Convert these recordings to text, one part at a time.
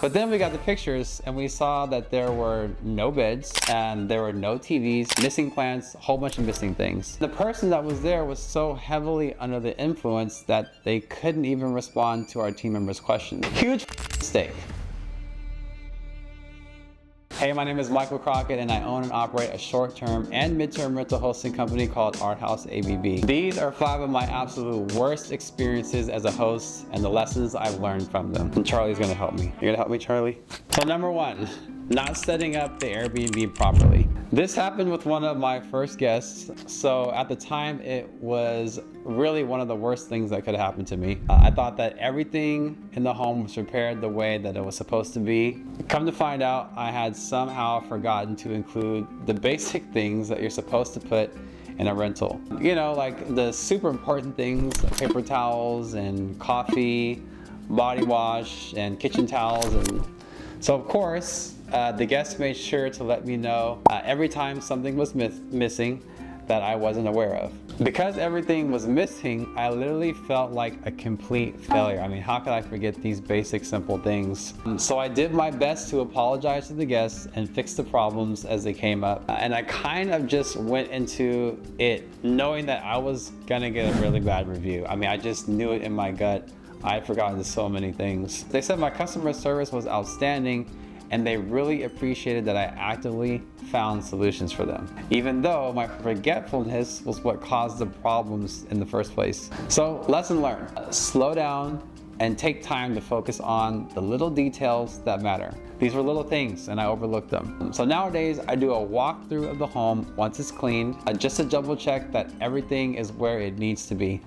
But then we got the pictures and we saw that there were no beds and there were no TVs, missing plants, a whole bunch of missing things. The person that was there was so heavily under the influence that they couldn't even respond to our team members' questions. Huge mistake. Hey, my name is Michael Crockett and I own and operate a short-term and mid-term rental hosting company called Arthouse ABB. These are 5 of my absolute worst experiences as a host and the lessons I've learned from them. And Charlie's gonna help me. You're gonna help me, Charlie? So number 1, not setting up the Airbnb properly. This happened with one of my first guests. So at the time, it was really one of the worst things that could happen to me. I thought that everything in the home was prepared the way that it was supposed to be. Come to find out, I had somehow forgotten to include the basic things that you're supposed to put in a rental. You know, like the super important things, like paper towels and coffee, body wash and kitchen towels. And so of course, the guest made sure to let me know every time something was missing that I wasn't aware of. Because everything was missing, I literally felt like a complete failure. I mean, how could I forget these basic, simple things? So I did my best to apologize to the guests and fix the problems as they came up. And I kind of just went into it knowing that I was gonna get a really bad review. I mean, I just knew it in my gut. I had forgotten so many things. They said my customer service was outstanding and they really appreciated that I actively found solutions for them, even though my forgetfulness was what caused the problems in the first place. So lesson learned, slow down and take time to focus on the little details that matter. These were little things and I overlooked them. So nowadays I do a walkthrough of the home once it's cleaned, just to double check that everything is where it needs to be.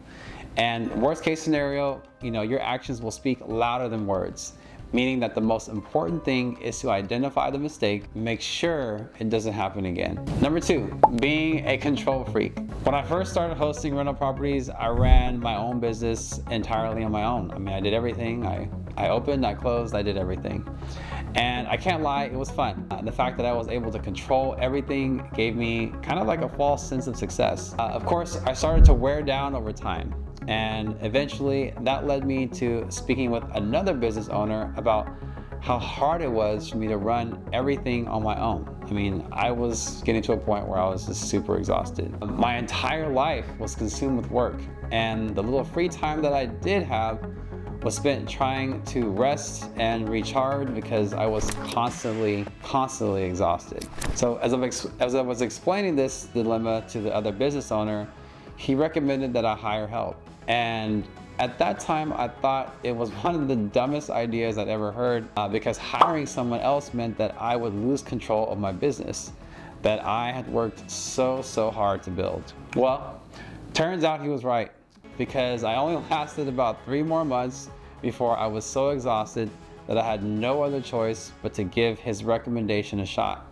And worst case scenario, you know, your actions will speak louder than words. Meaning that the most important thing is to identify the mistake, make sure it doesn't happen again. Number 2, being a control freak. When I first started hosting rental properties, I ran my own business entirely on my own. I mean, I did everything. I opened, I closed, I did everything. And I can't lie, it was fun. The fact that I was able to control everything gave me kind of like a false sense of success. Of course, I started to wear down over time. And eventually that led me to speaking with another business owner about how hard it was for me to run everything on my own. I mean, I was getting to a point where I was just super exhausted. My entire life was consumed with work, and the little free time that I did have was spent trying to rest and recharge because I was constantly exhausted. So as I was explaining this dilemma to the other business owner, he recommended that I hire help. And at that time, I thought it was one of the dumbest ideas I'd ever heard because hiring someone else meant that I would lose control of my business that I had worked so hard to build. Well, turns out he was right because I only lasted about 3 more months before I was so exhausted that I had no other choice but to give his recommendation a shot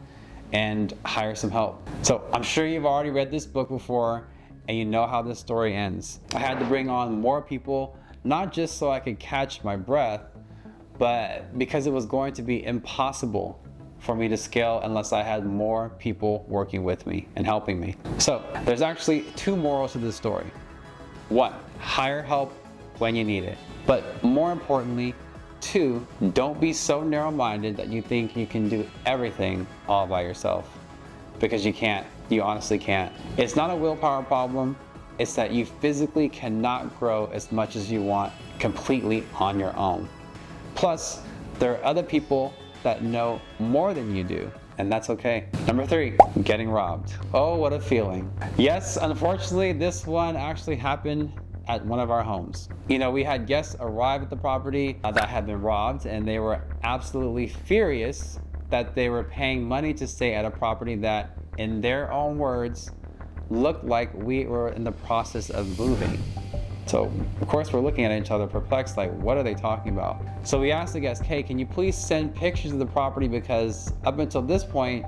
and hire some help. So I'm sure you've already read this book before and you know how this story ends. I had to bring on more people, not just so I could catch my breath, but because it was going to be impossible for me to scale unless I had more people working with me and helping me. So there's actually 2 morals to this story. 1, hire help when you need it. But more importantly, 2, don't be so narrow-minded that you think you can do everything all by yourself. Because you can't. You honestly can't. It's not a willpower problem. It's that you physically cannot grow as much as you want completely on your own. Plus, there are other people that know more than you do, and that's okay. Number 3, getting robbed. Oh, what a feeling. Yes, unfortunately, this one actually happened at one of our homes. You know, we had guests arrive at the property that had been robbed, and they were absolutely furious that they were paying money to stay at a property that, in their own words, looked like we were in the process of moving. So of course we're looking at each other perplexed, like what are they talking about? So we asked the guest, hey, can you please send pictures of the property, because up until this point,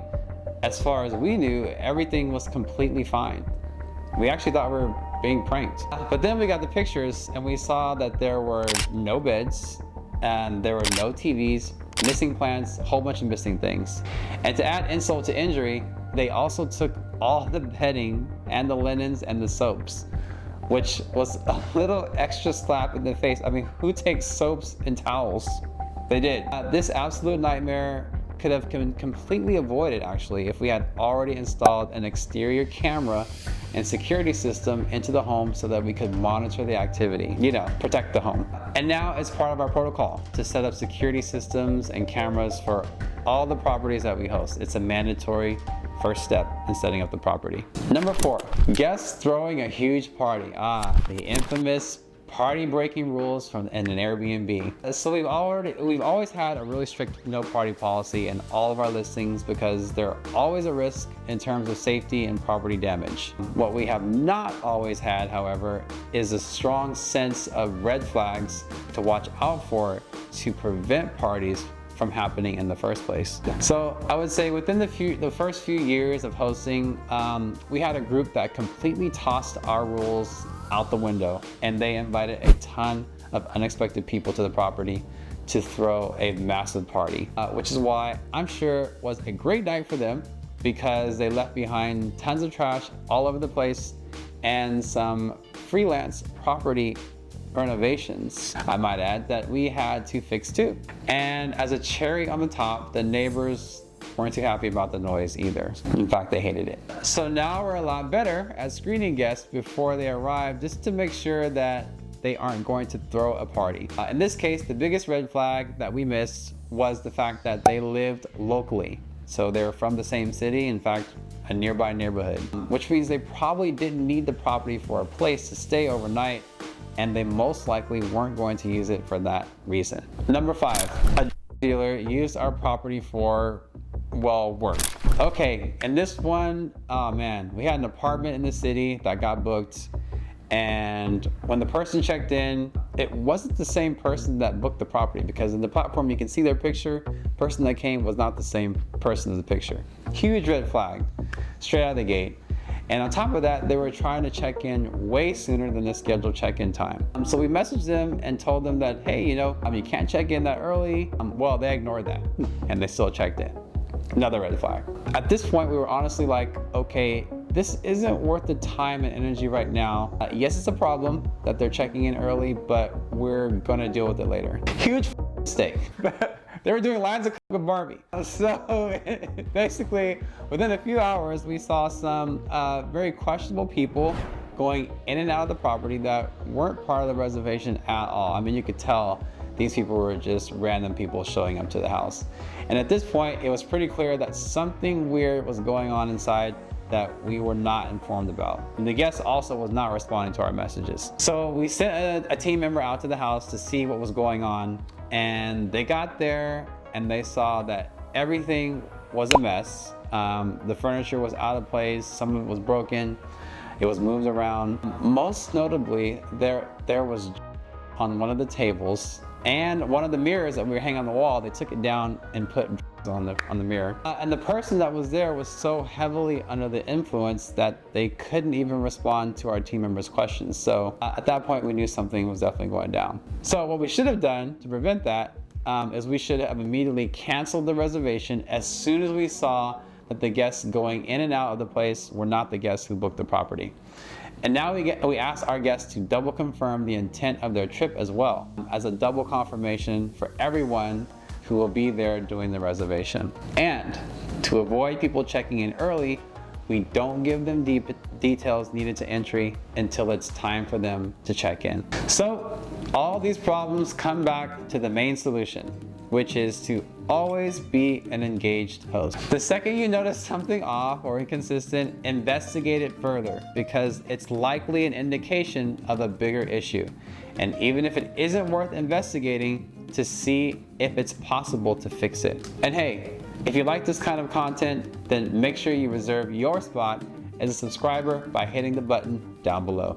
as far as we knew, everything was completely fine. We actually thought we were being pranked. But then we got the pictures and we saw that there were no beds and there were no TVs, missing plants, a whole bunch of missing things. And to add insult to injury, they also took all the bedding and the linens and the soaps, which was a little extra slap in the face. I mean, who takes soaps and towels? They did. This absolute nightmare could have been completely avoided actually if we had already installed an exterior camera and security system into the home so that we could monitor the activity, protect the home. And now it's part of our protocol to set up security systems and cameras for all the properties that we host. It's a mandatory first step in setting up the property. Number 4, guests throwing a huge party. The infamous party breaking rules in an Airbnb. So we've always had a really strict no party policy in all of our listings because they're always a risk in terms of safety and property damage. What we have not always had, however, is a strong sense of red flags to watch out for to prevent parties from happening in the first place. So I would say within the first few years of hosting, we had a group that completely tossed our rules out the window, and they invited a ton of unexpected people to the property to throw a massive party, which is why I'm sure it was a great night for them because they left behind tons of trash all over the place and some freelance property renovations, I might add, that we had to fix too. And as a cherry on the top, the neighbors weren't too happy about the noise either. In fact, they hated it. So now we're a lot better at screening guests before they arrive just to make sure that they aren't going to throw a party. In this case, the biggest red flag that we missed was the fact that they lived locally. So they were from the same city, in fact, a nearby neighborhood, which means they probably didn't need the property for a place to stay overnight, and they most likely weren't going to use it for that reason. Number 5, a dealer used our property for, work. Okay, and this one, oh man, we had an apartment in the city that got booked, and when the person checked in, it wasn't the same person that booked the property because in the platform you can see their picture. The person that came was not the same person as the picture. Huge red flag, straight out of the gate. And on top of that, they were trying to check in way sooner than the scheduled check-in time. So we messaged them and told them that, hey, you can't check in that early. Well, they ignored that and they still checked in. Another red flag. At this point, we were honestly like, okay, this isn't worth the time and energy right now. Yes, it's a problem that they're checking in early, but we're gonna deal with it later. Huge mistake. They were doing lines of with Barbie. So basically, within a few hours, we saw some very questionable people going in and out of the property that weren't part of the reservation at all. I mean, you could tell these people were just random people showing up to the house. And at this point, it was pretty clear that something weird was going on inside that we were not informed about. And the guest also was not responding to our messages. So we sent a team member out to the house to see what was going on, and they got there and they saw that everything was a mess. The furniture was out of place, some of it was broken, it was moved around. Most notably, there was on one of the tables, and one of the mirrors that we were hanging on the wall, they took it down and put on the mirror. And the person that was there was so heavily under the influence that they couldn't even respond to our team members' questions. So at that point, we knew something was definitely going down. So what we should have done to prevent that is we should have immediately canceled the reservation as soon as we saw that the guests going in and out of the place were not the guests who booked the property. And now we ask our guests to double confirm the intent of their trip as well, as a double confirmation for everyone who will be there doing the reservation. And to avoid people checking in early, we don't give them details needed to entry until it's time for them to check in. So all these problems come back to the main solution, which is to always be an engaged host. The second you notice something off or inconsistent, investigate it further because it's likely an indication of a bigger issue. And even if it isn't worth investigating, to see if it's possible to fix it. And hey, if you like this kind of content, then make sure you reserve your spot as a subscriber by hitting the button down below.